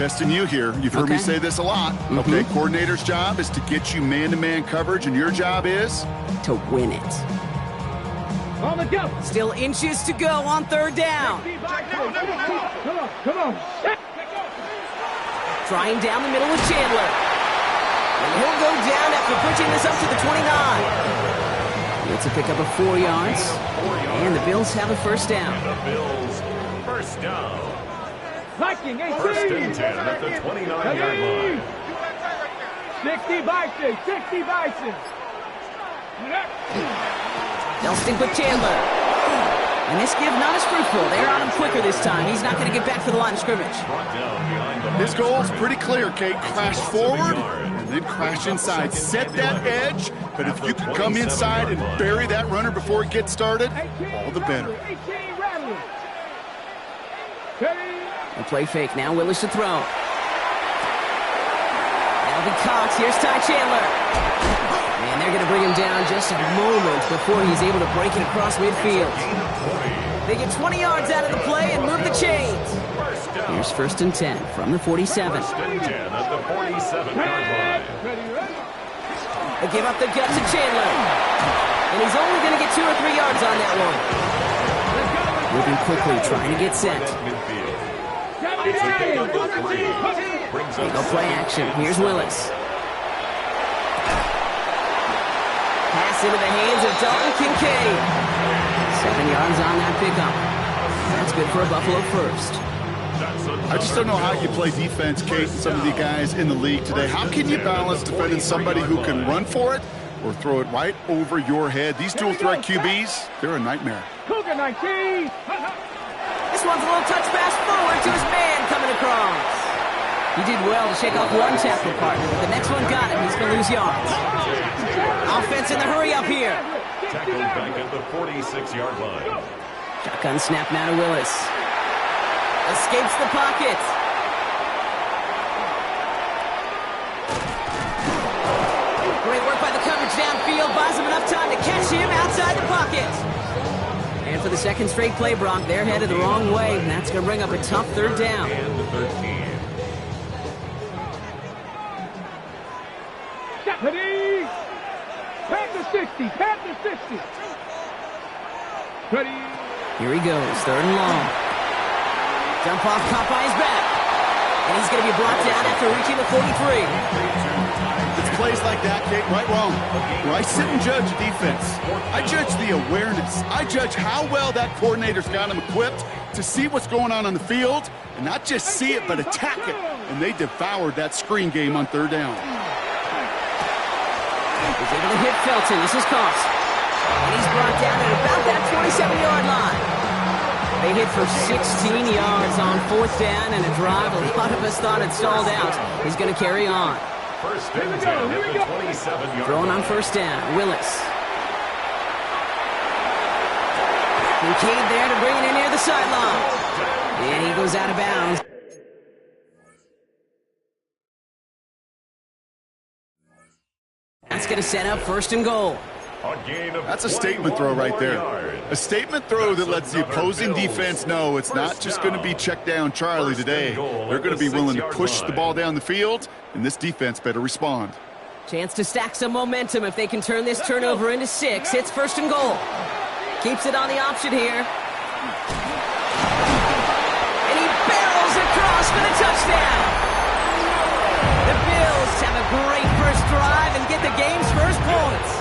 Testing you here. You've heard me say this a lot. Okay, coordinator's job is to get you man-to-man coverage, and your job is? To win it. On the go. Still inches to go on third down. Come on. Trying down the middle with Chandler. And he'll go down after pushing this up to the 29. It's a pickup of 4 yards. And the Bills have a first down. The Bills, first down. Viking, 18. First and 10 at the 29-yard line. 60 Bison. They'll stick with Chandler. And this give not as fruitful. They're on him quicker this time. He's not going to get back to the line of scrimmage. His goal's pretty clear, Kate. Crash forward and then crash inside. Set that edge, but if you can come inside and bury that runner before it gets started, all the better. A play fake. Now Willis to throw. Alvin Cox. Here's Ty Chandler. And they're going to bring him down just a moment before he's able to break it across midfield. They get 20 yards out of the play and move the chains. Here's first and 10 from the 47. First and 10 at the 47-yard line. They give up the gut to Chandler. And he's only going to get 2 or 3 yards on that one. Moving quickly, trying to get set. It's a pickup of 3. They go play action. Here's Willis. Pass into the hands of Dalton Kincaid. 7 yards on that pickup. That's good for a Buffalo first. I just don't know how you play defense, Kate, and some of the guys in the league today. How can you balance defending somebody who can run for it or throw it right over your head? These dual threat QBs, they're a nightmare. Cougar 19. This one's a little touch pass forward to his man coming across. He did well to shake off one tackle partner, but the next one got him. He's going to lose yards. Offense in the hurry up here. Tackled back at the 46-yard line. Shotgun snap now to Willis. Escapes the pocket. Great work by the coverage downfield. Buys him enough time to catch him outside the pocket. And for the second straight play, Brock, they're headed the wrong way, and that's going to bring up a tough third down. And the 13. Ready. Panther 60. Ready. Here he goes, third and long. Jump off, caught by his back. And he's going to be brought down after reaching the 43. It's plays like that, Kate, right, wrong. Where I sit and judge defense. I judge the awareness. I judge how well that coordinator's got him equipped to see what's going on the field, and not just see it, but attack it. And they devoured that screen game on third down. He's able to hit Felton. This is Cost. And he's brought down at about that 27-yard line. They hit for 16 yards on fourth down, and a drive a lot of us thought had stalled out. He's going to carry on. First and 10 at the 27-yard line. Throwing on first down, Willis. Kincaid there to bring it in near the sideline. And he goes out of bounds. That's going to set up first and goal. That's a statement throw right there. A statement throw that lets the opposing defense know it's not just going to be check down Charlie today. They're going to be willing to push the ball down the field, and this defense better respond. Chance to stack some momentum if they can turn this turnover into 6. It's first and goal. Keeps it on the option here. And he barrels across for the touchdown. The Bills have a great first drive and get the game's first points.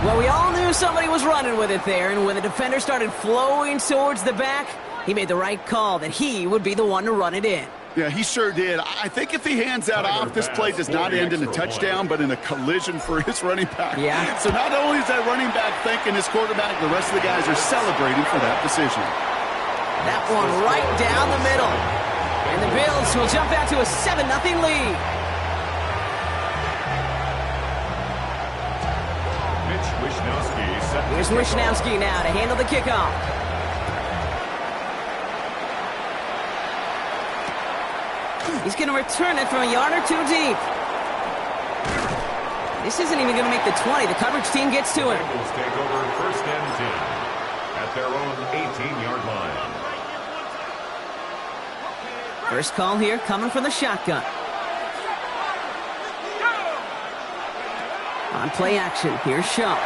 Well, we all knew somebody was running with it there, and when the defender started flowing towards the back, he made the right call that he would be the one to run it in. Yeah, he sure did. I think if he hands that off, this play does not end in a touchdown, but in a collision for his running back. Yeah. So not only is that running back thanking his quarterback, the rest of the guys are celebrating for that decision. That one right down the middle. And the Bills will jump out to a 7-0 lead. Here's Wishnowski now to handle the kickoff. He's going to return it from a yard or two deep. This isn't even going to make the 20. The coverage team gets to him. Bengals take over first and 10 at their own 18-yard line. First call here coming from the shotgun. On play action, here's Shaw.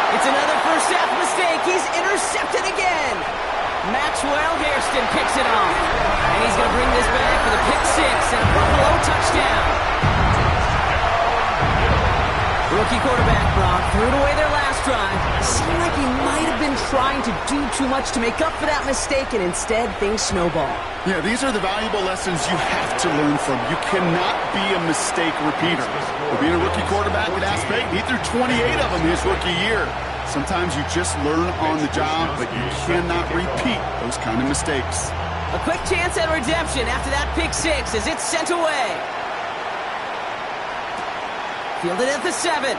It's another first half mistake. He's intercepted again. Maxwell Hairston picks it off. And he's going to bring this back for the pick six and a Buffalo touchdown. Rookie quarterback Brock threw it away their last drive. It seemed like he might have been trying to do too much to make up for that mistake, and instead things snowball. Yeah, these are the valuable lessons you have to learn from. You cannot be a mistake repeater. For being a rookie quarterback at Ask Peyton, he threw 28 of them his rookie year. Sometimes you just learn on the job, but you cannot repeat those kind of mistakes. A quick chance at redemption after that pick six as it's sent away. Fielded at the 7.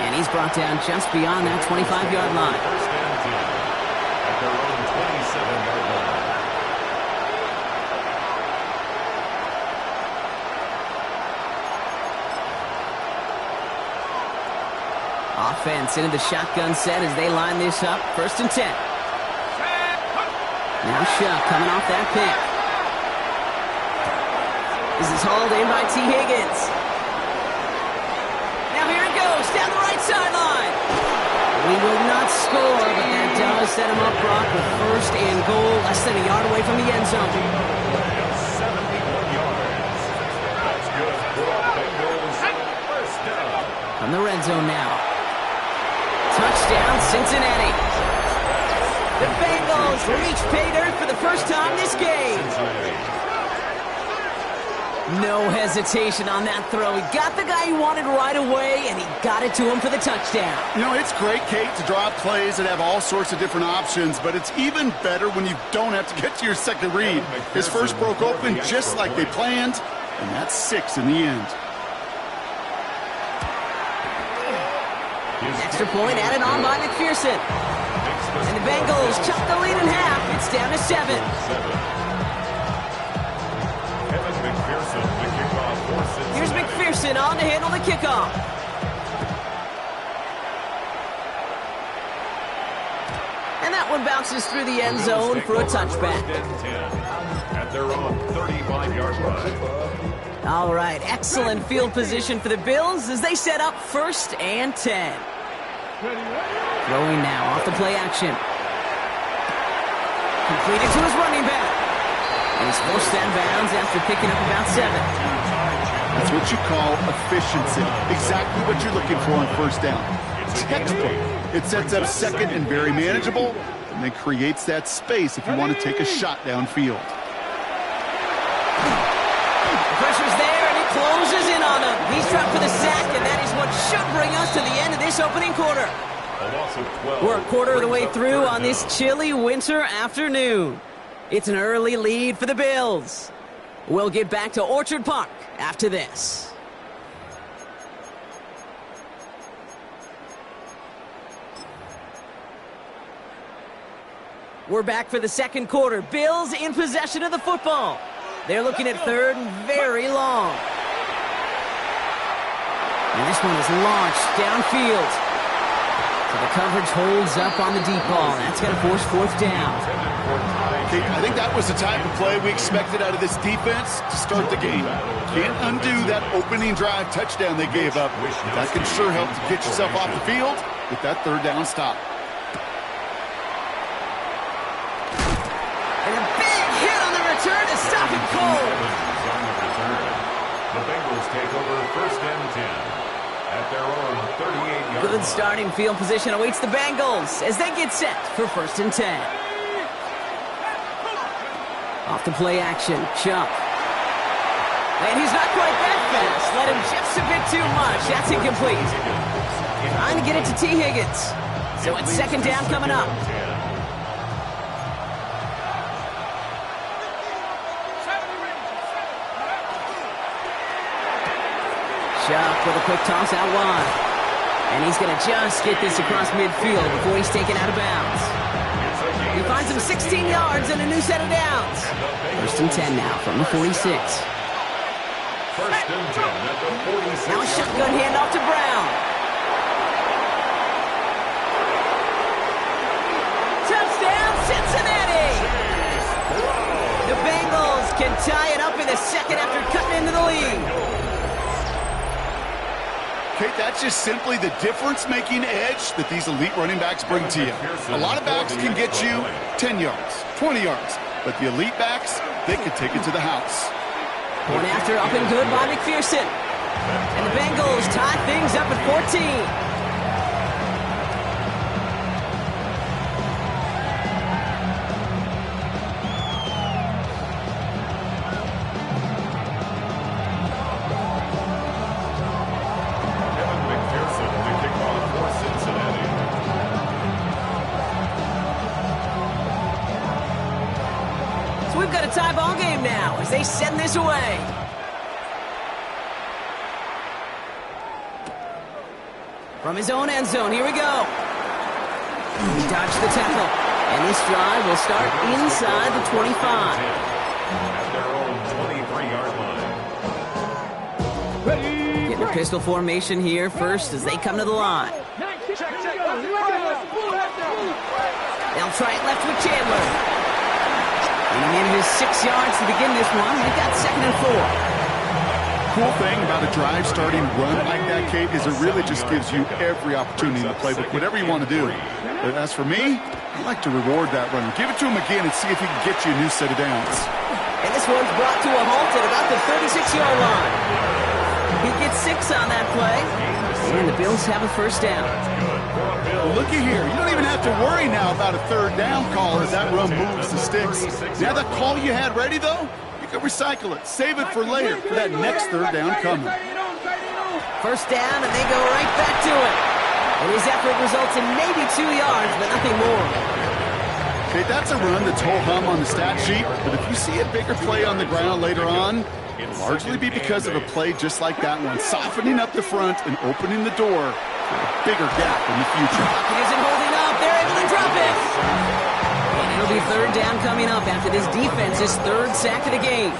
And he's brought down just beyond that 25-yard line. First and 10 at their own 27-yard line. Offense into the shotgun set as they line this up. First and 10. Now Shuck coming off that pick. This is hauled in by T. Higgins. Now here it goes, down the right sideline. We will not score, but that does set him up, Brock, with first and goal, less than a yard away from the end zone. 71 yards. That's good for Bengals. First down. From the red zone now. Touchdown, Cincinnati. The Bengals reach pay dirt for the first time this game. No hesitation on that throw. He got the guy he wanted right away, and he got it to him for the touchdown. You know, it's great, Kate, to draw up plays that have all sorts of different options, but it's even better when you don't have to get to your second read. His first broke open just like they planned, and that's 6 in the end. Extra point added on by McPherson. And the Bengals chop the lead in half. It's down to 7. Here's McPherson on to handle the kickoff. And that one bounces through the end zone for a touchback. At their own 35-yard line. All right, excellent field position for the Bills as they set up first and 10. Throwing now off the play action. Completed to his running back. And he's forced out of bounds after picking up about 7. That's what you call efficiency. Exactly what you're looking for on first down. Textbook. It sets up second and very manageable, and then creates that space if you want to take a shot downfield. The pressure's there, and it closes in on him. He's trapped for the sack, and that is what should bring us to the end of this opening quarter. We're a quarter of the way through on this chilly winter afternoon. It's an early lead for the Bills. We'll get back to Orchard Park after this. We're back for the second quarter. Bills in possession of the football. They're looking at third and very long. And this one is launched downfield. So the coverage holds up on the deep ball. That's going to force fourth down. I think that was the type of play we expected out of this defense to start the game. Can't undo that opening drive touchdown they gave up. That can sure help to get yourself off the field with that third down stop. And a big hit on the return to stop it cold. The Bengals take over first and 10 at their own 38-yard line. Good starting field position awaits the Bengals as they get set for first and 10. Off the play action, Chuck. And he's not quite that fast. Let him just a bit too much. That's incomplete. Trying to get it to T. Higgins. So it's second down coming up. Chuck with a quick toss out wide. And he's going to just get this across midfield before he's taken out of bounds. He finds him 16 yards and a new set of downs. First and 10 now from the 46. First and 10 at the 46. Now a shotgun handoff to Brown. Touchdown, Cincinnati! can tie it up in the second after cutting into the lead. Kate, that's just simply the difference-making edge that these elite running backs bring to you. A lot of backs can get you 10 yards, 20 yards, but the elite backs, they can take it to the house. One after up and good by McPherson. And the Bengals tie things up at 14. We've got a tie ball game now as they send this away. From his own end zone, here we go. He dodged the tackle, and this drive will start inside the 25. At their own 23-yard line. Ready. Getting a pistol formation here first as they come to the line. They'll try it left with Chandler. He needed his 6 yards to begin this one. They've got 2nd and 4. Cool thing about a drive starting run like that, Kate, is it really just gives you every opportunity in the playbook, whatever you want to do. But as for me, I like to reward that run. Give it to him again and see if he can get you a new set of downs. And this one's brought to a halt at about the 36-yard line. He gets 6 on that play, and the Bills have a first down. Well, looky here. You don't even have to worry now about a third down call as that run moves the sticks. Now that call you had ready, though, you can recycle it. Save it for later for that next third down coming. First down, and they go right back to it. And his effort results in maybe 2 yards, but nothing more. Okay, that's a run that's ho-hum on the stat sheet, but if you see a bigger play on the ground later on, it'll largely be because of a play just like that one, softening up the front and opening the door for a bigger gap in the future. He isn't holding up. They're able to drop it. And it'll be third down coming up after this defense's third sack of the game.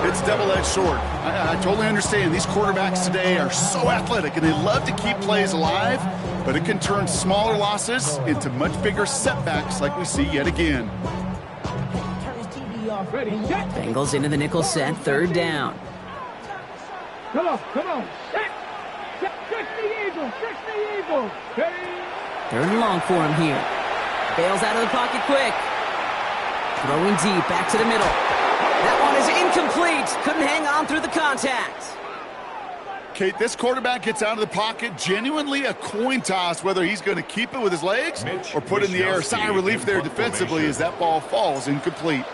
It's double-edged sword. I totally understand. These quarterbacks today are so athletic, and they love to keep plays alive, but it can turn smaller losses into much bigger setbacks like we see yet again. Bengals into the nickel set, third down. Come on. Set. Fix the eagle. Ready. Third and long for him here. Bails out of the pocket quick. Throwing deep, back to the middle. That one is incomplete. Couldn't hang on through the contact. Kate, this quarterback gets out of the pocket, genuinely a coin toss whether he's going to keep it with his legs or put it in the air. Sigh of relief there defensively as that ball falls incomplete.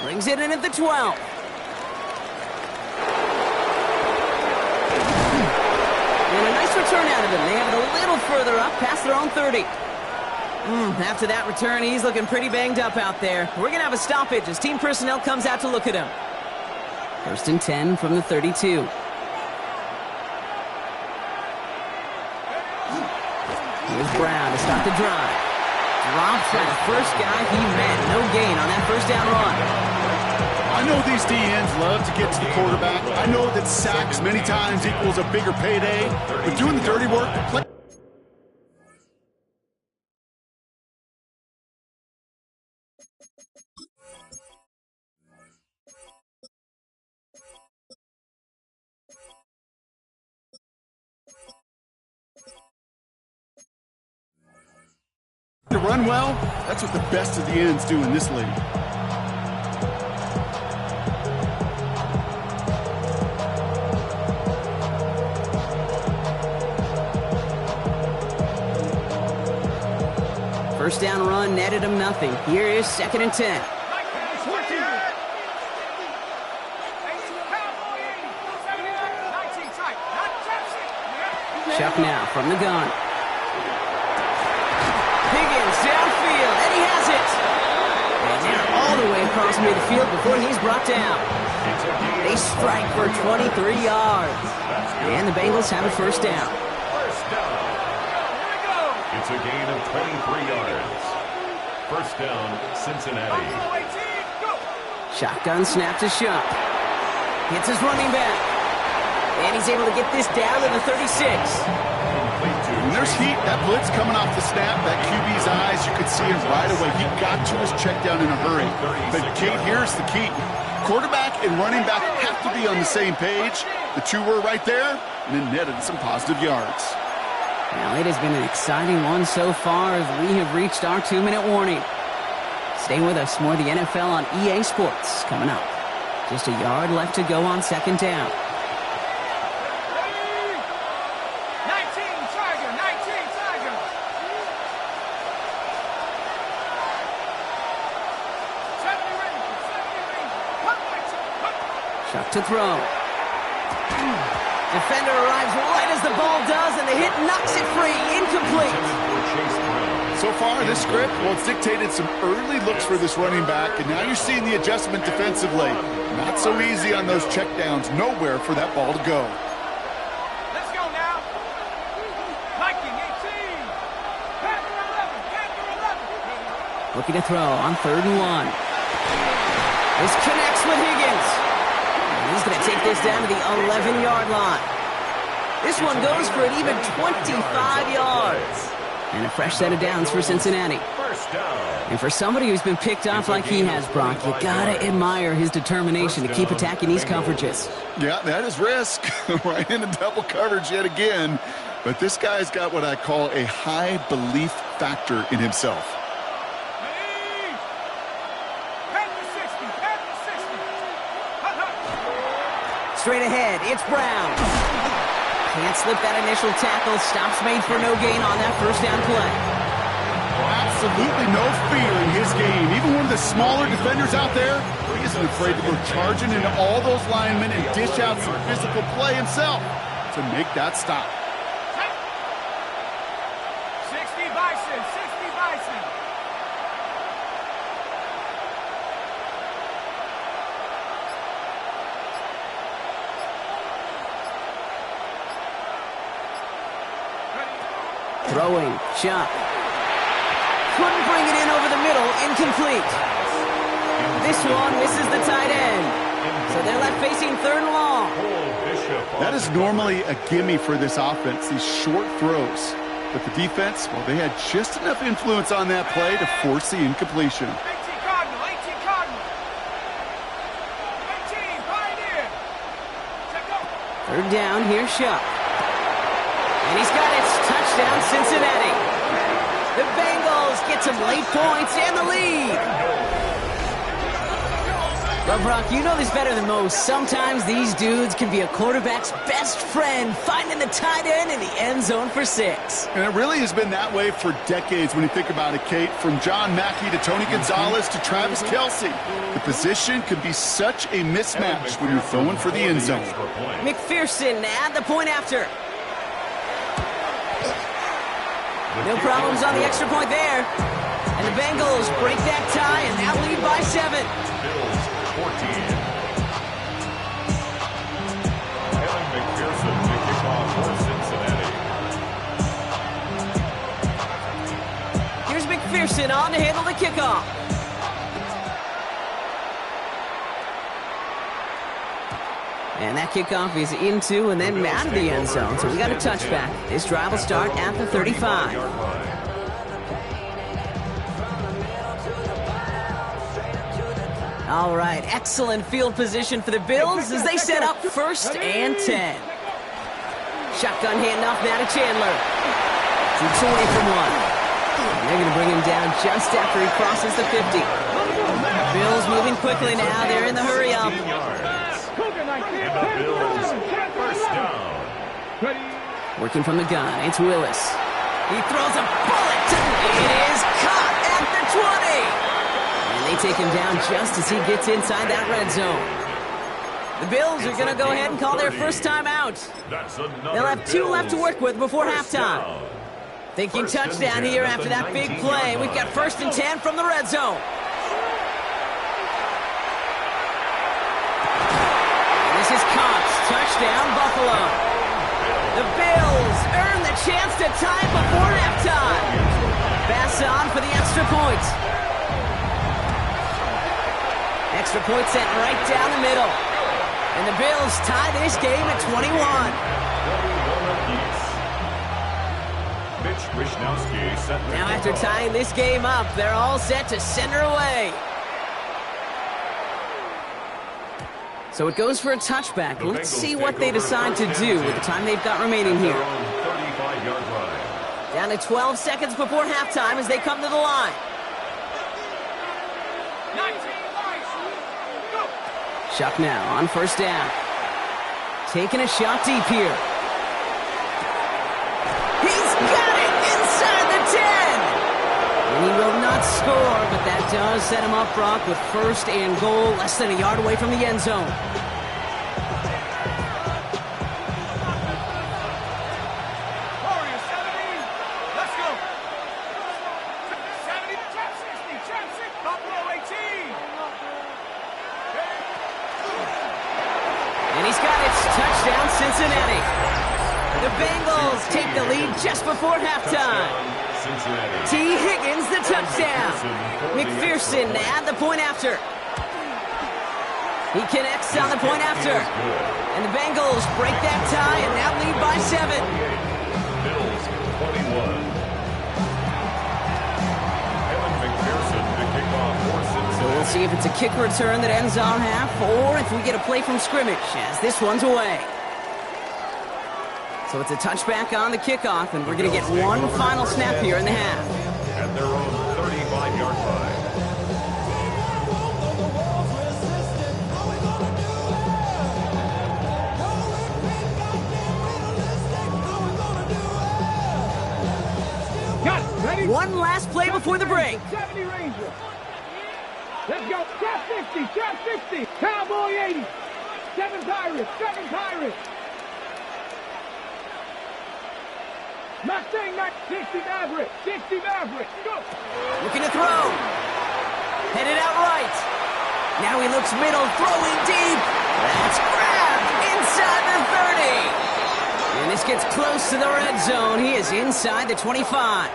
Brings it in at the 12. And a nice return out of him. They have it a little further up, past their own 30. After that return, he's looking pretty banged up out there. We're going to have a stoppage as team personnel comes out to look at him. First and 10 from the 32. Here's Brown to start the drive. Drops by the first guy he met. No gain on that first down run. I know these DNs love to get to the quarterback. I know that sacks many times equals a bigger payday. But doing the dirty work, to run well, that's what the best of the ends do in this league. First down run netted him nothing. Here is 2nd and 10. Chuck now from the gun. Higgins downfield, and he has it. And they're all the way across midfield before he's brought down. They strike for 23 yards. And the Bengals have a first down. It's a gain of 23 yards. First down, Cincinnati. Shotgun snap to Shuck. Hits his running back. And he's able to get this down to the 36. When there's heat, that blitz coming off the snap, that QB's eyes, you could see it right away. He got to his check down in a hurry. But Kate, here's the key. Quarterback and running back have to be on the same page. The two were right there, and it netted some positive yards. Well, it has been an exciting one so far as we have reached our 2-minute warning. Stay with us, more of the NFL on EA Sports coming up. Just a yard left to go on second down. 19 Tiger, 19 Tiger. Chuck to throw. Defender arrives right as the ball does, and the hit knocks it free. Incomplete. So far, this script, well, it's dictated some early looks for this running back, and now you're seeing the adjustment defensively. Not so easy on those checkdowns. Nowhere for that ball to go. Let's go now. Viking 18. Panther 11. Panther 11. Looking to throw on 3rd and 1. This connects with Higgins. And he's going to take this down to the 11-yard line. This one goes for an even 25 yards. And a fresh set of downs for Cincinnati. And for somebody who's been picked off like he has, Brock, you gotta admire his determination to keep attacking these coverages. Yeah, that is risk. Right into double coverage yet again. But this guy's got what I call a high belief factor in himself. Straight ahead, it's Brown. Can't slip that initial tackle. Stops made for no gain on that first down play. Absolutely no fear in his game. Even one of the smaller defenders out there, he isn't afraid to go charging into all those linemen and dish out some physical play himself to make that stop. 60 Bison, 60 Bison. Throwing, Chuck. Couldn't bring it in over the middle, incomplete. This one misses the tight end. So they're left facing 3rd and long. That is normally a gimme for this offense, these short throws. But the defense, well, they had just enough influence on that play to force the incompletion. 18 Cardinal, 18 Cardinal. 18 Pioneer. Check go. 3rd down, here's Chuck. And he's got it. Touchdown, Cincinnati. The Bengals get some late points and the lead. Well, Brock, you know this better than most. Sometimes these dudes can be a quarterback's best friend, finding the tight end in the end zone for 6. And it really has been that way for decades when you think about it, Kate. From John Mackey to Tony Gonzalez to Travis Kelce. The position can be such a mismatch when you're throwing for the end zone. McPherson at the point after. No problems on the extra point there. And the Bengals break that tie and now lead by 7. Bills 14. Kevin McPherson to kick off for Cincinnati. Here's McPherson on to handle the kickoff. And that kickoff is into and then out of the end zone. So we got a touchback. This drive will start at the 35. All right, excellent field position for the Bills as they set up 1st and 10. Shotgun handoff now to Chandler. Keeps away from one. And they're going to bring him down just after he crosses the 50. Bills moving quickly now. They're in the hurry up. Working from the gun, it's Willis. He throws a bullet. It is caught at the 20. And they take him down just as he gets inside that red zone. The Bills are going to go ahead and call their first time out. They'll have 2 left to work with before halftime. Thinking touchdown here after that big play. We've got 1st and 10 from the red zone. This is Cox. Touchdown, Buffalo. The Bills earn the chance to tie it before halftime. Pass on for the extra point. Extra point sent right down the middle. And the Bills tie this game at 21. Now after tying this game up, they're all set to send her away. So it goes for a touchback. Let's see what they decide to do with the time they've got remaining here. Down to 12 seconds before halftime as they come to the line. 19 Go! Shuck now on first down. Taking a shot deep here. He's got it inside the 10. And he will not score, but that does set him up, Brock, with first and goal, less than a yard away from the end zone. Warriors 70. Let's go. 70, trap 60, trap 6, Buffalo 18. And he's got it. Touchdown, Cincinnati. The Bengals take the lead just before halftime. T. Higgins, the touchdown. McPherson add the point after. He connects on the point after. And the Bengals break that tie and now lead by 7. Bills 21. Evan McPherson to kick off for Cincinnati. So we'll see if it's a kick return that ends on half or if we get a play from scrimmage as this one's away. So it's a touchback on the kickoff, and we're going to get one final snap here in the half. At their own 35-yard line. Got it. Ready? One last play before the break. 70 Rangers. Let's go. Trap 50, trap 60. Cowboy 80. 7 Pirates, 7 Pirates. Mustang, 60 Maverick, 60 Maverick, go! Looking to throw. Headed out right. Now he looks middle, throwing deep. That's grabbed inside the 30. And this gets close to the red zone. He is inside the 25.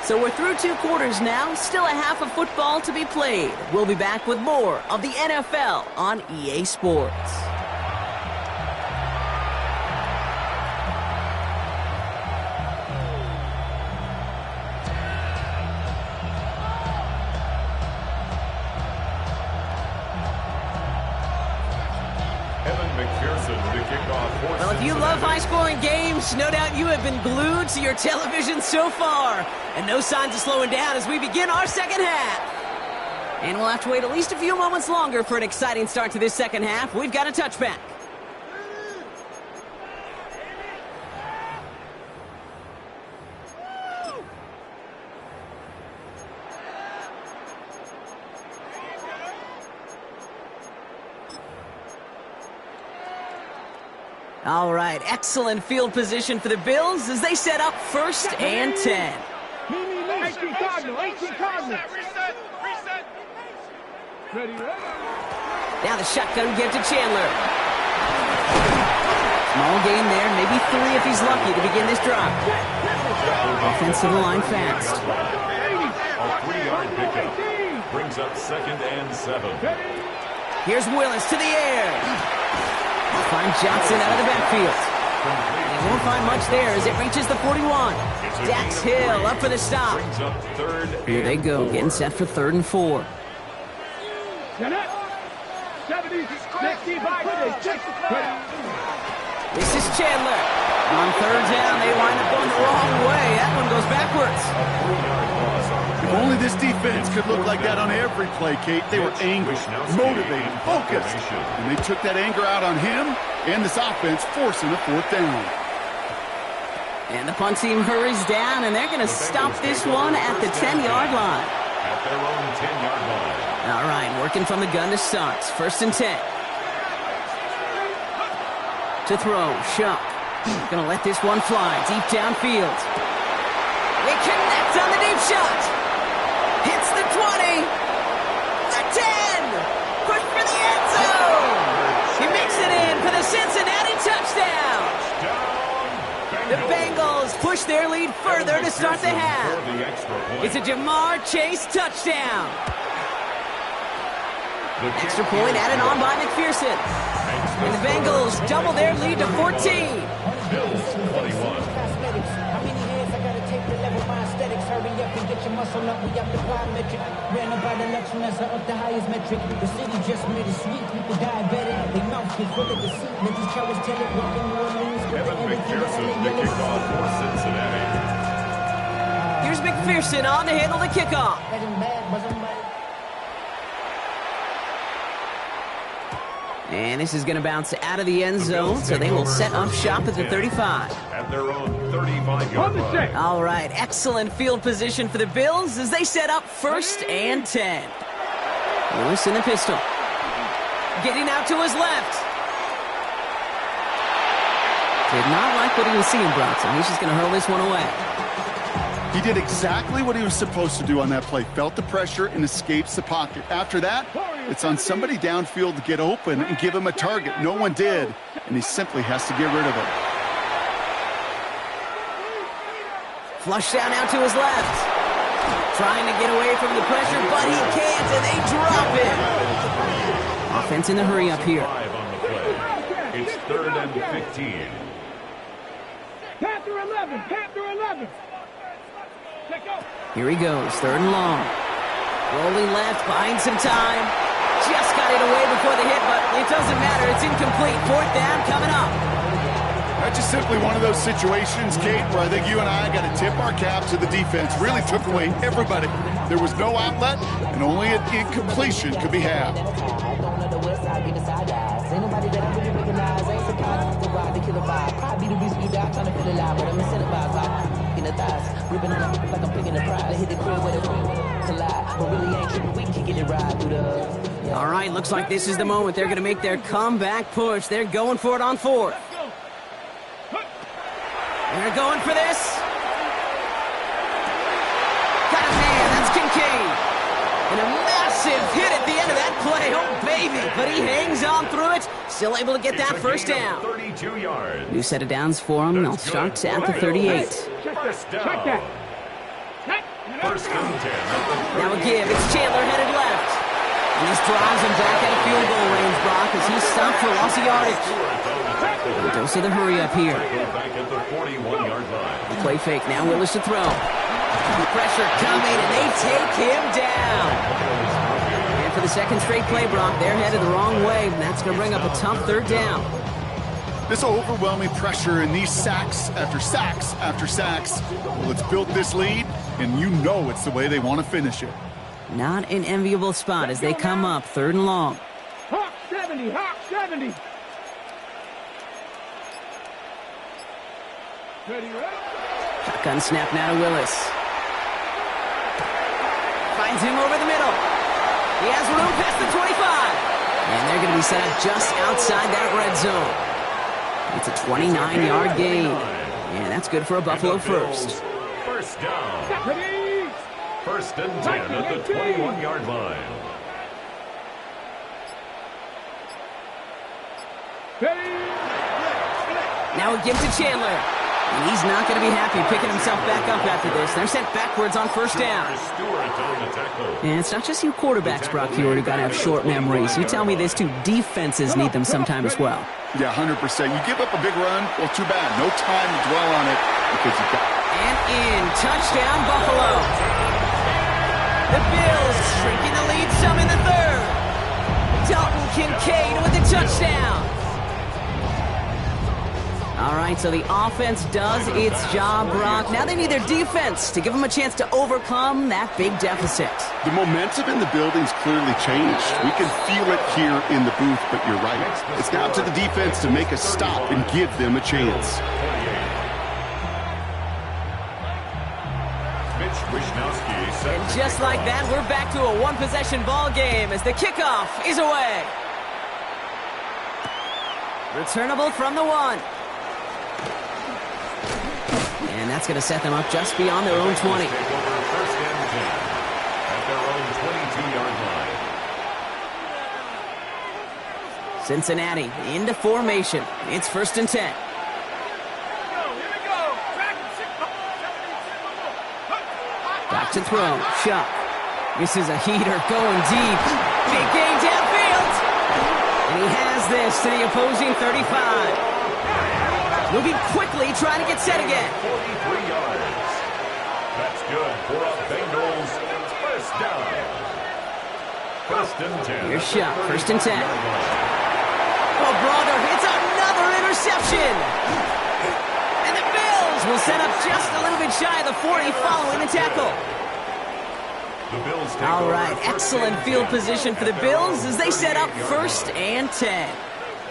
So we're through 2 quarters now. Still a half of football to be played. We'll be back with more of the NFL on EA Sports. Well, if you love high-scoring games, no doubt you have been glued to your television so far. And no signs of slowing down as we begin our second half. And we'll have to wait at least a few moments longer for an exciting start to this second half. We've got a touchback. All right, excellent field position for the Bills as they set up first and 10. 18 Cardinal, 18 Cardinal. Reset. Ready. Now the shotgun give to Chandler. Small gain there, maybe 3 if he's lucky to begin this drive. Offensive line fast. A 3-yard pickup brings up 2nd and 7. Here's Willis to the air. Find Johnson out of the backfield. He won't find much there as it reaches the 41. Dax Hill up for the stop. Here they go, getting set for 3rd and 4. This is Chandler. On 3rd down, they wind up going the wrong way. That one goes backwards. If only this defense could look like that on every play, Kate. They were angry, motivated, focused. And they took that anger out on him and this offense, forcing a 4th down. And the punt team hurries down, and they're going to stop this one at the 10-yard line. At their own 10-yard line. All right, working from the gun to start. 1st and 10. To throw, Shuck. Going to let this one fly deep downfield. They connect on the deep shot. Hits the 20. The 10. Push for the end zone. He makes it in for the Cincinnati touchdown. The Bengals push their lead further to start the half. It's a Jamar Chase touchdown. Extra point added on by McPherson. And the Bengals double their lead to 14. Bills 21. How many hands I gotta take to level my aesthetics? Hurry up and get your muscle up. We up the plyometric. Ran up by the luxury, that's up the highest metric. The city just made it sweet. People diabetic. They mouth get full of deceit. Let these cowards tell it. Walking New Orleans with the Kevin everything that's McPherson, the kickoff for Cincinnati. Here's McPherson on to handle the kickoff. And this is going to bounce out of the end zone, so they will set up shop at the 35. At their own 35-yard line. All right, excellent field position for the Bills as they set up 1st and 10. Lewis in the pistol. Getting out to his left. Did not like what he was seeing, Bronson. He's just going to hurl this one away. He did exactly what he was supposed to do on that play. Felt the pressure and escapes the pocket. After that, it's on somebody downfield to get open and give him a target. No one did, and he simply has to get rid of it. Flush down out to his left. Trying to get away from the pressure, but he can't, and they drop him. Offense in the hurry up here. 5 on the play. It's 3rd and 15. Panther 11, Panther 11. Here he goes, 3rd and long. Rolling left, buying some time. Just got it away before the hit, but it doesn't matter. It's incomplete. 4th down coming up. That's just simply one of those situations, Kate, where I think you and I got to tip our cap to the defense. Really took away everybody. There was no outlet, and only an incompletion could be had. All right, looks like this is the moment. They're going to make their comeback push. They're going for it on 4th. They're going for this. Got a man. That's Kincaid. And a massive hit at the end of that play. Oh, baby. But he hangs on through it. Still able to get that 1st down. 32 yards. New set of downs for him. They'll start at the 38. First down. 1st and 10. Now a give. It's Chandler headed left. And this drives him back out of field goal range, Brock, as he's stopped for loss of yardage. And dose of the hurry up here. Back at the 41-yard line. Play fake. Now Willis to throw. Pressure coming, and they take him down. And for the 2nd straight play, Brock, they're headed the wrong way, and that's going to bring up a tough 3rd down. This overwhelming pressure and these sacks after sacks after sacks. Well, it's built this lead, and you know it's the way they want to finish it. Not an enviable spot as they come up 3rd and long. Hawk 70, Hawk 70. Ready, Shotgun snap now to Willis. Finds him over the middle. He has room past the 25. And they're going to be set up just outside that red zone. It's a 29-yard gain. And that's good for a Buffalo first. First down. 1st and 10 at the 21-yard line. Now a give to Chandler. And he's not going to be happy picking himself back up after this. They're sent backwards on 1st down. And it's not just you quarterbacks, Brock Huard, who got to have short memories. You tell me this too. Defenses need them sometime as well. Yeah, 100%. You give up a big run, well, too bad. No time to dwell on it because you got. And in. Touchdown, Buffalo. The Bills shrinking the lead some in the 3rd. Dalton Kincaid with the touchdown. All right, so the offense does its job, Brock. Now they need their defense to give them a chance to overcome that big deficit. The momentum in the building's clearly changed. We can feel it here in the booth, but you're right. It's now to the defense to make a stop and give them a chance. And just like that, we're back to a one-possession ball game as the kickoff is away. Returnable from the 1. And that's going to set them up just beyond their own 20. First and 10 at their own 22-yard line. Cincinnati into formation. It's 1st and 10. Back to throw. Shuck. This is a heater going deep. Big gain downfield. And he has this to the opposing 35. Moving quickly, trying to get set again. 43 yards. That's good for a Bengals first down. First and 10. Here's shot, first and 10. Oh, brother, it's another interception. And the Bills will set up just a little bit shy of the 40 following the tackle. The Bills take All over right, excellent field position for the Bills as they set up first and 10.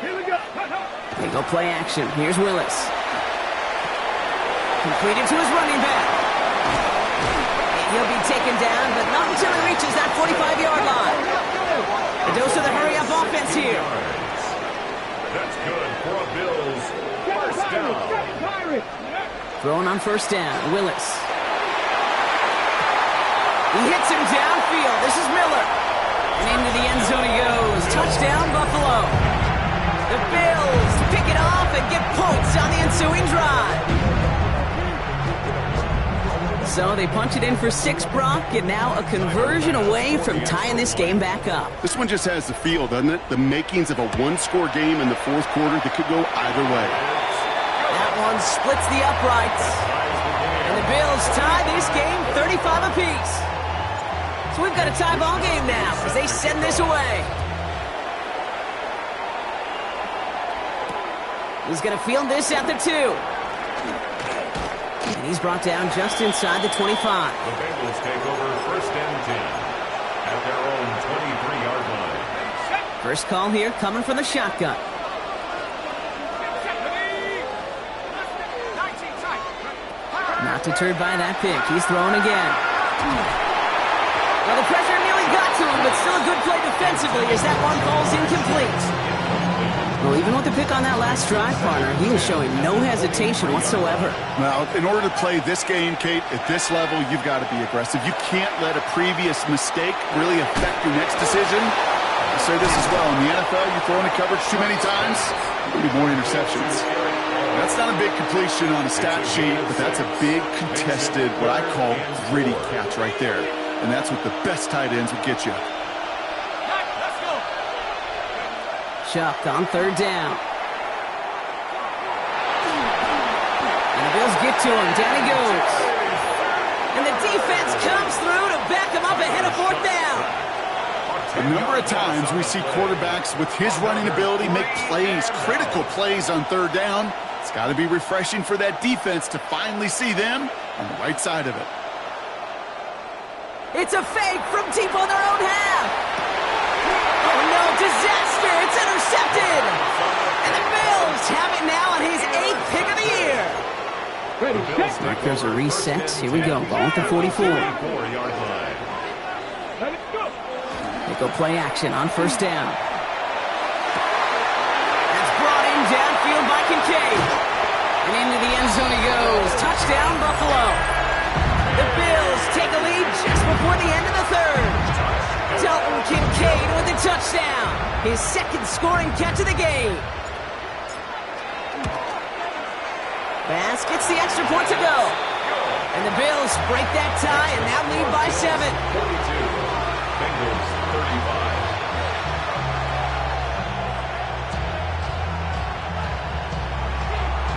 Here we go. They go play action. Here's Willis. Completed to his running back. And he'll be taken down, but not until he reaches that 45-yard line. A dose of the hurry-up offense here. That's good for a Bills first down. Throwing on first down, Willis. He hits him downfield. This is Miller. And into the end zone he goes. Touchdown, Buffalo. The Bills pick it off and get points on the ensuing drive. So they punch it in for 6, Brock, and now a conversion away from tying this game back up. This one just has the feel, doesn't it? The makings of a one-score game in the fourth quarter that could go either way. That one splits the uprights. And the Bills tie this game 35 apiece. So we've got a tie ball game now as they send this away. He's going to field this at the 2. And he's brought down just inside the 25. The Bengals take over first and 10 at their own 23-yard line. First call here coming from the shotgun. Not deterred by that pick. He's throwing again. Well, the pressure nearly got to him, but still a good play defensively as that one falls incomplete. Well, even with the pick on that last drive, partner, he is showing no hesitation whatsoever. Well, in order to play this game, Kate, at this level, you've got to be aggressive. You can't let a previous mistake really affect your next decision. I say this as well. In the NFL, you throw into coverage too many times, there'll be more interceptions. That's not a big completion on a stat sheet, but that's a big contested, what I call gritty catch right there. And that's what the best tight ends would get you. Chuck on third down. And the Bills get to him. Down he goes. And the defense comes through to back him up ahead of fourth down. A number of times we see quarterbacks with his running ability make plays, critical plays on third down. It's got to be refreshing for that defense to finally see them on the right side of it. It's a fake from deep on their own half. Oh no, disaster! It's intercepted! And the Bills have it now on his 8th pick of the year. Back there's a reset. Here we go. Ball at the 44. They go play action on first down. That's brought in downfield by Kincaid. And into the end zone he goes. Touchdown, Buffalo. The Bills take a lead just before the end of the third. Dalton Kincaid with a touchdown. His second scoring catch of the game. Bass gets the extra point to go. And the Bills break that tie and now lead by 7. 42. Bengals 35.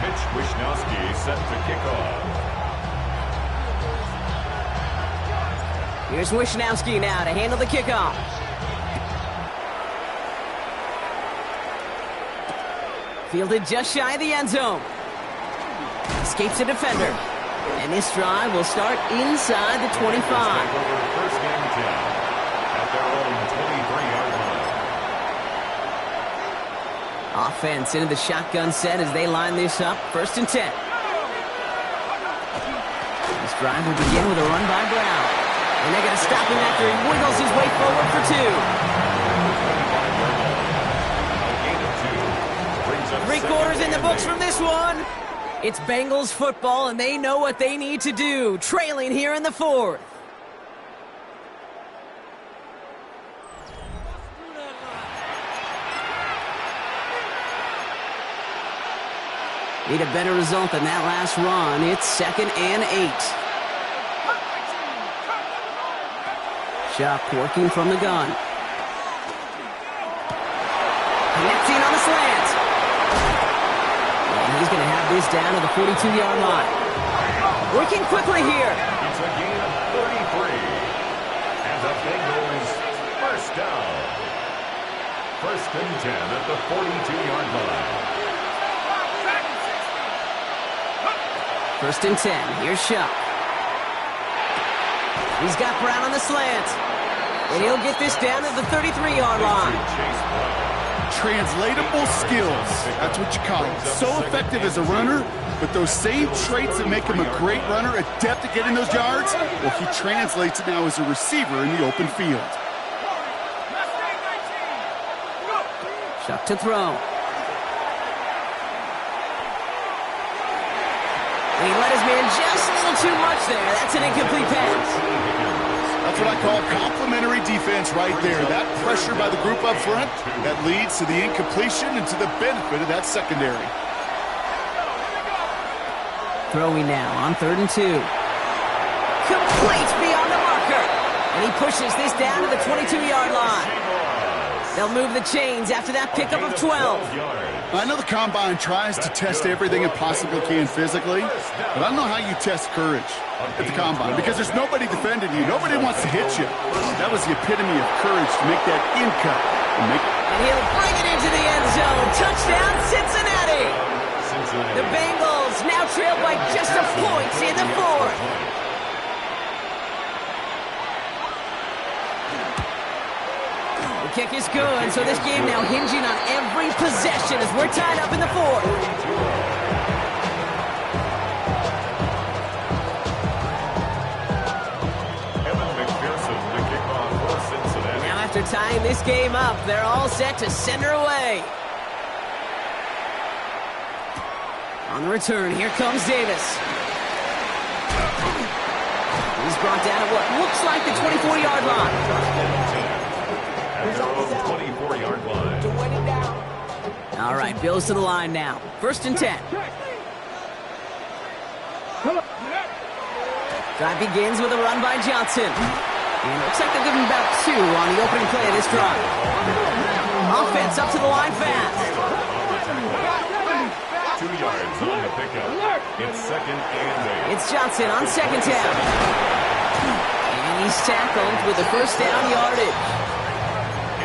Mitch Wishnowsky set to kick off. Here's Wishnowsky now to handle the kickoff. Fielded just shy of the end zone. Escapes a defender. And this drive will start inside the 25. First and 10 at their own 23-yard line. Offense into the shotgun set as they line this up. First and 10. This drive will begin with a run by Brown. And they're going to stop him after he wiggles his way forward for 2. 3 quarters in the books from this one. It's Bengals football, and they know what they need to do, trailing here in the 4th. Need a better result than that last run. It's 2nd and 8. Shuck working from the gun. Connecting on the down to the 42-yard line. Working quickly here. It's a gain of 33. And the Bengals first down. First and 10 at the 42-yard line. First and 10. Here's Shuck. He's got Brown on the slant. And he'll get this down to the 33-yard line. Translatable skills. That's what you call it. So effective as a runner, but those same traits that make him a great runner, adept at getting those yards, well, he translates it now as a receiver in the open field. Shuck to throw. And he let his man just a little too much there. That's an incomplete pass. That's what I call complimentary defense right there. That pressure by the group up front, that leads to the incompletion and to the benefit of that secondary. Throwing now on 3rd and 2. Complete beyond the marker. And he pushes this down to the 22-yard line. They'll move the chains after that pickup of 12. I know the Combine tries to test everything it possibly can physically, but I don't know how you test courage at the Combine because there's nobody defending you. Nobody wants to hit you. That was the epitome of courage to make that in cut. And he'll bring it into the end zone. Touchdown, Cincinnati. The Bengals now trail by just a point in the 4th. The kick is good, so this game now hinging on every possession as we're tied up in the 4th. Now after tying this game up, they're all set to send her away. On the return, here comes Davis. He's brought down at what looks like the 24-yard line. At their own 24-yard line. All right, Bills to the line now. 1st and 10. Drive begins with a run by Johnson. And it looks like they'll give him about 2 on the opening play of this drive. Offense up to the line fast. 2 yards on the pickup. It's 2nd and 8. It's Johnson on 2nd down. And he's tackled with the first down yardage.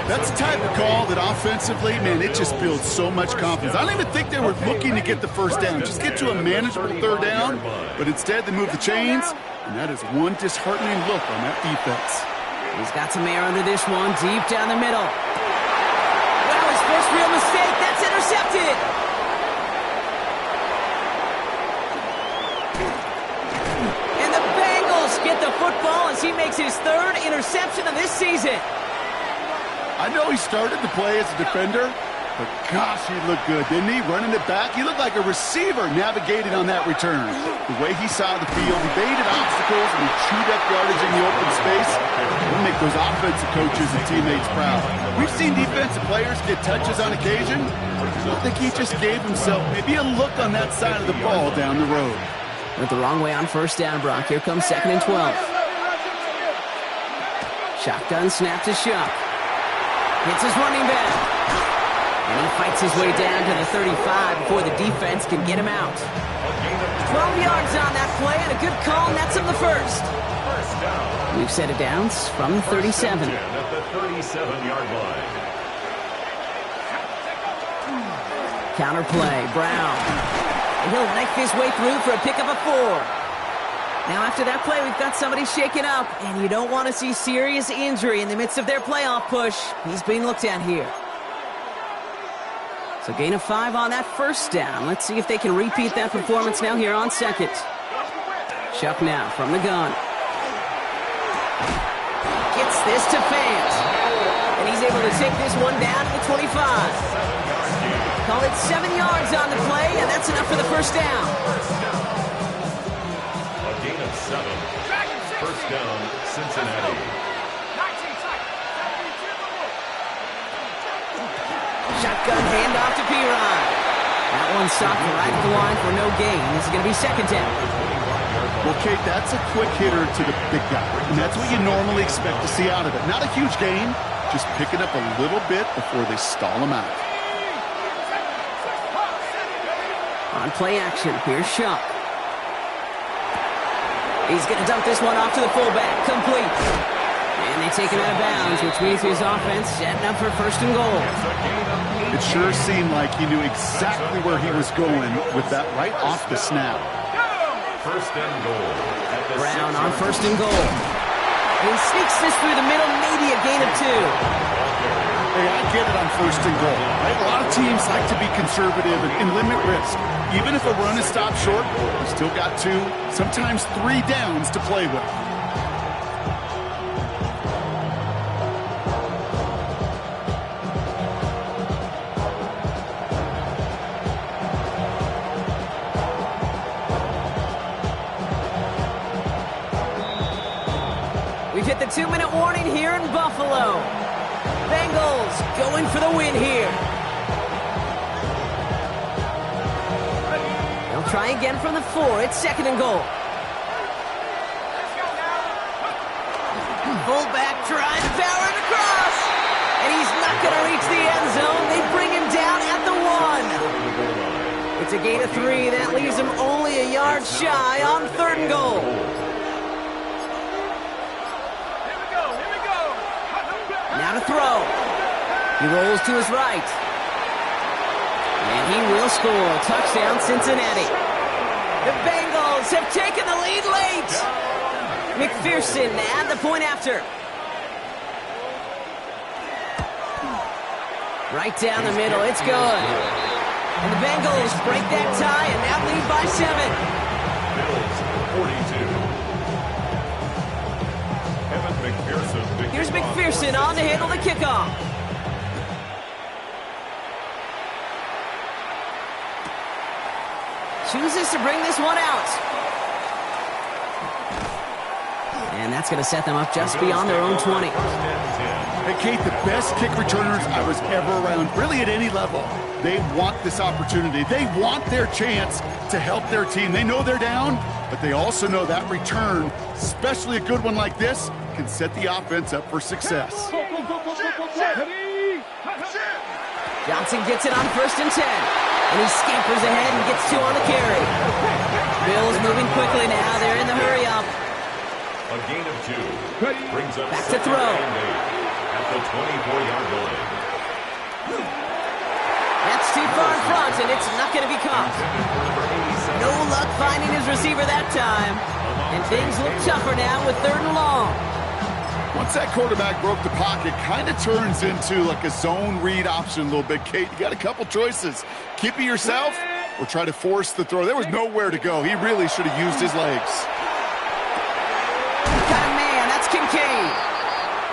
That's the type of call that offensively, man, it just builds so much confidence. I don't even think they were looking to get the first down, just get to a manageable 3rd down, but instead they move the chains, and that is one disheartening look on that defense. He's got some air under this one, deep down the middle. Well, his first real mistake, that's intercepted. And the Bengals get the football as he makes his 3rd interception of this season. I know he started to play as a defender, but gosh, he looked good, didn't he? Running it back, he looked like a receiver navigating on that return. The way he saw the field, he baited obstacles, and he chewed up yardage in the open space. It'll make those offensive coaches and teammates proud. We've seen defensive players get touches on occasion. I think he just gave himself maybe a look on that side of the ball down the road. Went the wrong way on 1st down, Brock. Here comes 2nd and 12. Shotgun snap to Shuck. Hits his running back. And he fights his way down to the 35 before the defense can get him out. 12 yards on that play and a good call, and that's him the 1st. We've set it down from the 37. At the 37-yard line. Counter play, Brown. And he'll knife his way through for a pickup of 4. Now after that play, we've got somebody shaken up, and you don't want to see serious injury in the midst of their playoff push. He's being looked at here. So gain of 5 on that 1st down. Let's see if they can repeat that performance now here on 2nd. Shuck now from the gun. Gets this to Fant. And he's able to take this one down to the 25. Call it 7 yards on the play, and that's enough for the 1st down. Gain of 7. 1st down, Cincinnati. Shotgun handoff to Piron. That one stopped right at the line for no gain. This is going to be 2nd down. Well, Kate, that's a quick hitter to the big guy, and that's what you normally expect to see out of it. Not a huge gain, just picking up a little bit before they stall him out. On play action, here's Shuck. He's going to dump this one off to the fullback. Complete. And they take him out of bounds, which means his offense setting up for first and goal. It sure seemed like he knew exactly where he was going with that right off the snap. First and goal. Brown on first and goal. He sneaks this through the middle, maybe a gain of 2. Hey, I get it on first and goal. Right? A lot of teams like to be conservative and limit risk. Even if a run is stopped short, you still got 2, sometimes 3 downs to play with. We've hit the 2-minute warning here in Buffalo. Bengals going for the win here. They'll try again from the 4. It's second and goal. Fullback trying to power it across. And he's not going to reach the end zone. They bring him down at the 1. It's a gain of 3. That leaves him only a yard shy on third and goal. Now to throw. He rolls to his right. And he will score. Touchdown, Cincinnati. The Bengals have taken the lead late. McPherson at the point after. Right down the middle. It's good. And the Bengals break that tie and now lead by 7. Bills 42. Here's McPherson on to handle the kickoff. Chooses to bring this one out. And that's going to set them up just beyond their own 20. Hey, Kate, the best kick returners I was ever around, really at any level, they want this opportunity. They want their chance to help their team. They know they're down, but they also know that return, especially a good one like this, can set the offense up for success. Johnson gets it on first and 10. And he scampers ahead and gets 2 on the carry. Bills moving quickly now. They're in the hurry up. A gain of 2. Brings up Back to throw. At the 24-yard line. That's too far in front, and it's not going to be caught. No luck finding his receiver that time. And things look tougher now with third and long. Once that quarterback broke the pocket, kind of turns into like a zone read option a little bit, Kate. You got a couple choices. Keep it yourself or try to force the throw. There was nowhere to go. He really should have used his legs. Got a man. That's Kincaid.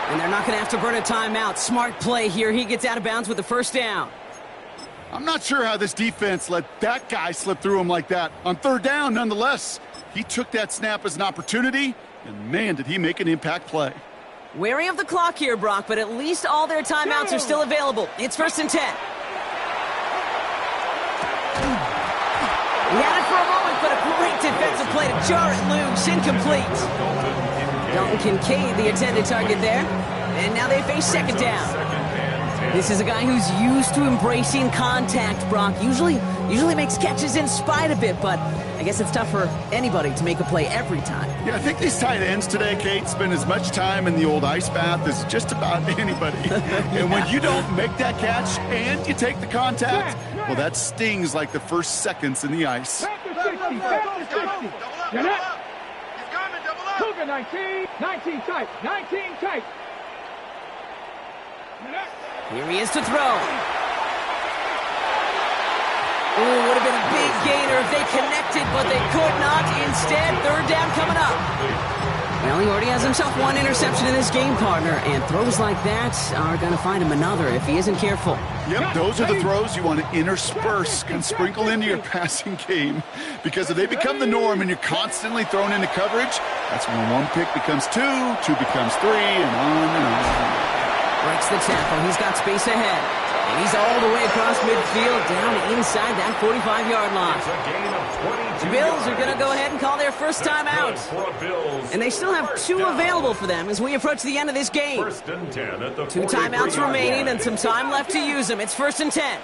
And they're not going to have to burn a timeout. Smart play here. He gets out of bounds with the first down. I'm not sure how this defense let that guy slip through him like that. On third down, nonetheless, he took that snap as an opportunity, and man, did he make an impact play. Wary of the clock here, Brock, but at least all their timeouts are still available. It's first and 10. He had it for a moment, but a great defensive play to jar it loose. Incomplete. Dalton Kincaid, the intended target there. And now they face second down. This is a guy who's used to embracing contact, Brock. Usually makes catches in spite of it, but I guess it's tough for anybody to make a play every time. Yeah, I think these tight ends today, Kate, spend as much time in the old ice bath as just about anybody. And when you don't make that catch and you take the contact, well, that stings like the first seconds in the ice. Back to 60, back to 60. You're not. He's coming, double up. Cougar 19, 19 tight, 19 tight. Here he is to throw. Ooh, would have been a big gainer if they connected, but they could not. Instead, third down coming up. Well, he already has himself one interception in this game, partner, and throws like that are going to find him another if he isn't careful. Yep, those are the throws you want to intersperse and sprinkle into your passing game, because if they become the norm and you're constantly thrown into coverage, that's when one pick becomes two becomes three, and on and on. Breaks the tackle. He's got space ahead. And he's all the way across midfield, down inside that 45-yard line. The Bills are going to go ahead and call their first time out. And they still have 2 available for them as we approach the end of this game. 2 timeouts remaining and some time left to use them. It's first and 10.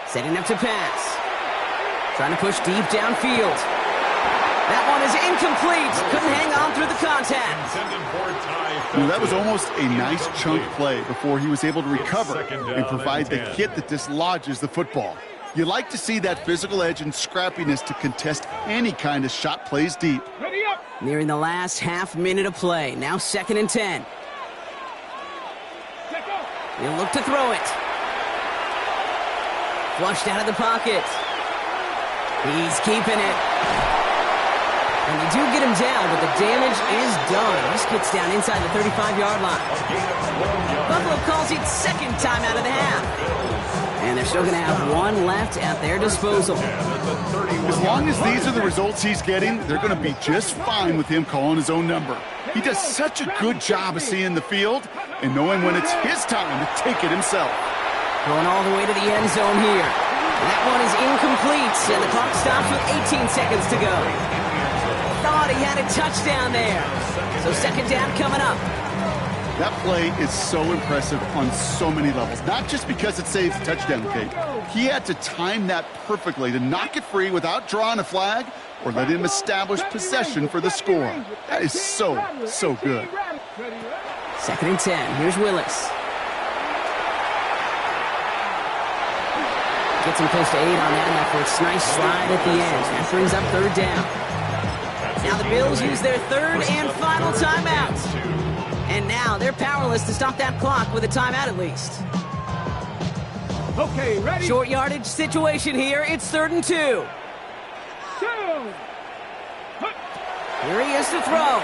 Setting up to pass. Trying to push deep downfield. That one is incomplete. Couldn't hang on through the contact. Well, that was almost a nice chunk play before he was able to recover and provide the hit that dislodges the football. You like to see that physical edge and scrappiness to contest any kind of shot plays deep. Nearing the last half minute of play. Now 2nd and 10. He'll look to throw it. Flushed out of the pocket. He's keeping it. And they do get him down, but the damage is done. This gets down inside the 35-yard line. Buffalo calls it 2nd time out of the half. And they're still going to have one left at their disposal. As long as these are the results he's getting, they're going to be just fine with him calling his own number. He does such a good job of seeing the field and knowing when it's his time to take it himself. Going all the way to the end zone here. That one is incomplete, and the clock stops with 18 seconds to go. Thought he had a touchdown there. So 2nd down coming up. That play is so impressive on so many levels. Not just because it saves a touchdown, Kate. He had to time that perfectly to knock it free without drawing a flag or let him establish possession for the score. That is so good. 2nd and 10. Here's Willis. Gets him close to 8 on that effort. Nice slide at the end. That brings up 3rd down. Now the Bills use their 3rd and final timeout. And now they're powerless to stop that clock with a timeout at least. Okay, ready? Short yardage situation here. It's 3rd and 2. Two. Here he is to throw.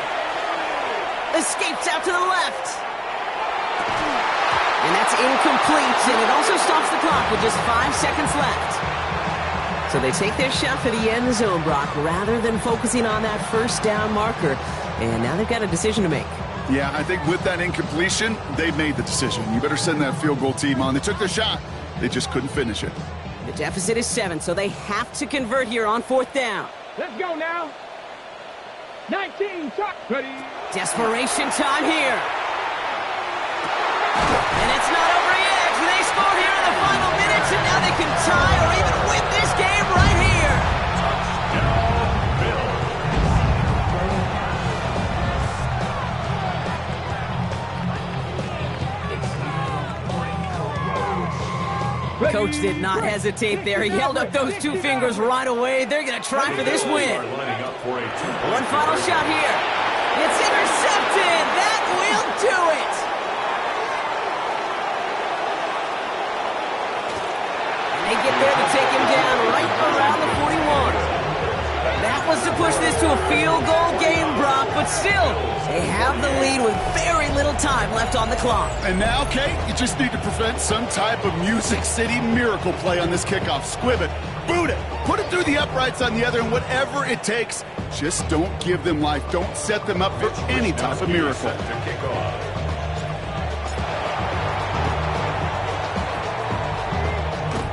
Escapes out to the left. And that's incomplete, and it also stops the clock with just 5 seconds left. So they take their shot for the end zone, Brock, rather than focusing on that 1st down marker. And now they've got a decision to make. Yeah, I think with that incompletion, they made the decision. You better send that field goal team on. They took their shot. They just couldn't finish it. The deficit is 7, so they have to convert here on 4th down. Let's go now. 19, shot. Ready. Desperation time here. And it's not over yet. They score here in the final minutes, and now they can tie or even win this game right here. Coach did not hesitate there. He held up those 2 fingers right away. They're going to try for this win. One final shot here. It's intercepted. That will do it. And they get there to take him down right around the 41. That was to push this to a field goal game, Brock, but still, they have the lead with very little time left on the clock. And now, Kate, you just need to prevent some type of Music City miracle play on this kickoff. Squib it, boot it, put it through the uprights on the other, and whatever it takes, just don't give them life. Don't set them up for any type of miracle.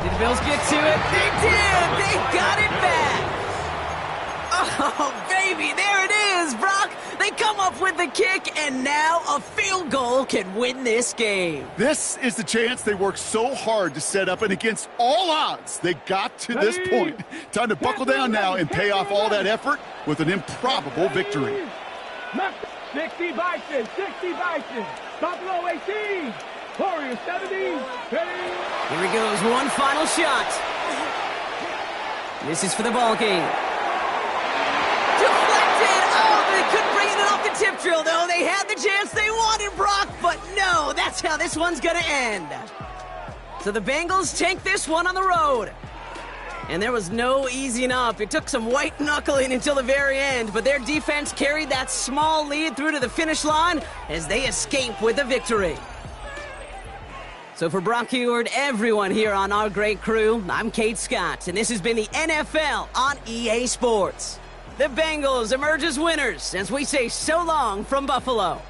Did the Bills get to it? They did! They got it back! Oh, baby, there it is, Brock! They come up with the kick, and now a field goal can win this game. This is the chance they worked so hard to set up, and against all odds, they got to this point. Time to buckle down now and pay off all that effort with an improbable victory. 60 Bison, 60 Bison. Buffalo 18, Warriors 17. Ready? Here he goes, one final shot. This is for the ball game. Deflected! Oh, they couldn't bring it off the tip drill, though. They had the chance they wanted, Brock, but no, that's how this one's gonna end. So the Bengals take this one on the road. And there was no easing up. It took some white knuckling until the very end, but their defense carried that small lead through to the finish line as they escape with a victory. So for Brock Heward, everyone here on our great crew, I'm Kate Scott, and this has been the NFL on EA Sports. The Bengals emerge as winners as we say so long from Buffalo.